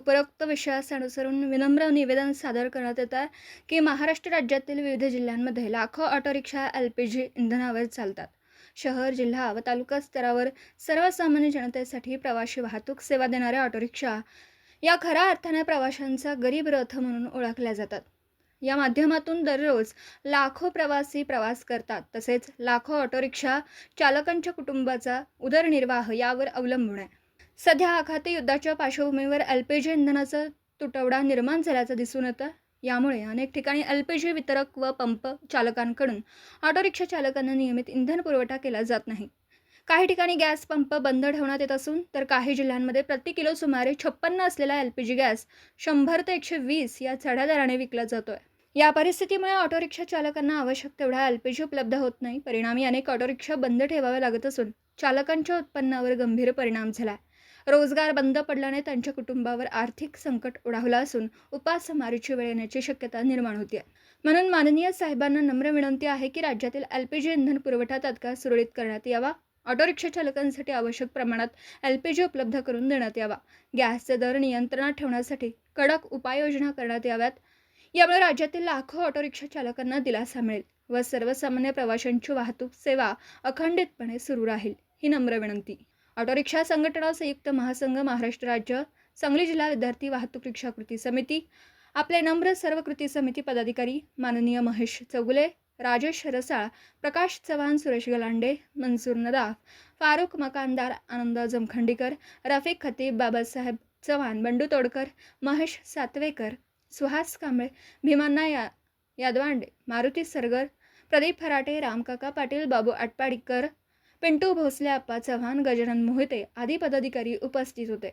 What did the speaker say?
उपरोक्त विषयास अनुसरून विनम्र निवेदन सादर करण्यात येत आहे की महाराष्ट्र राज्यातील विविध जिल्ह्यांमध्ये लाखो ऑटो रिक्षा LPG इंधनावर चालतात. शहर, जिल्हा व तालुका स्तरावर सर्वसामान्य जनतेसाठी प्रवासी वाहतूक सेवा देणाऱ्या ऑटो रिक्षा या खऱ्या अर्थाने प्रवाशांचा गरीब रथ म्हणून ओळखल्या जातात. या माध्यमातून दररोज लाखो प्रवासी प्रवास करतात. तसेच लाखो ऑटो रिक्षा चालकांच्या कुटुंबाचा उदरनिर्वाह यावर अवलंबून आहे. सध्या आखाती युद्धाच्या पार्श्वभूमीवर LPG इंधनाचा तुटवडा निर्माण झाल्याचं दिसून येतं. यामुळे अनेक ठिकाणी LPG वितरक व पंप चालकांकडून ऑटो रिक्षा चालकांना नियमित इंधन पुरवठा केला जात नाही. काही ठिकाणी गॅस पंप बंद ठेवण्यात येत असून तर काही जिल्ह्यांमध्ये प्रति किलो सुमारे 56 असलेला LPG गॅस 100 ते 120 या चढ्या दराने विकला जातोय. या परिस्थितीमुळे ऑटो रिक्षा चालकांना आवश्यक तेवढा LPG उपलब्ध होत नाही. परिणामी अनेक ऑटो रिक्षा बंद ठेवाव्या लागत असून चालकांच्या उत्पन्नावर गंभीर परिणाम झाला. रोजगार बंद पडल्याने त्यांच्या कुटुंबावर आर्थिक संकट ओढावलं असून उपासमारीची वेळ येण्याची शक्यता निर्माण होती आहे. म्हणून माननीय साहेबांना नम्र विनंती आहे की राज्यातील LPG इंधन पुरवठा तात्काळ सुरळीत करण्यात यावा. ऑटो रिक्षा चालकांसाठी आवश्यक प्रमाणात LPG उपलब्ध करून देण्यात यावा. गॅसचे दर नियंत्रणात ठेवण्यासाठी कडक उपाययोजना करण्यात याव्यात. यामुळे राज्यातील लाखो ऑटो रिक्षा चालकांना दिलासा मिळेल व सर्वसामान्य प्रवाशांची वाहतूक सेवा अखंडितपणे सुरू राहील, ही नम्र विनंती. ऑटो रिक्षा संघटना संयुक्त महासंघ महाराष्ट्र राज्य सांगली जिल्हा विद्यार्थी वाहतूक रिक्षा कृती समिती आपले नम्र सर्व कृती समिती पदाधिकारी माननीय महेश चौगुले, राजेश रसाळ, प्रकाश चव्हाण, सुरेश गलांडे, मनसूर नदाफ, फारुख मकानदार, आनंद जमखंडीकर, रफिक खतीब, बाबासाहेब चव्हाण, बंडू तोडकर, महेश सातवेकर, सुहास कांबळे, भीमांना यादवांडे, मारुती सरगर, प्रदीप फराटे, रामकाका पाटील, बाबू आटपाडीकर, पिंटू भोसले, अप्पा चव्हाण, गजानन मोहिते आदी पदाधिकारी उपस्थित होते.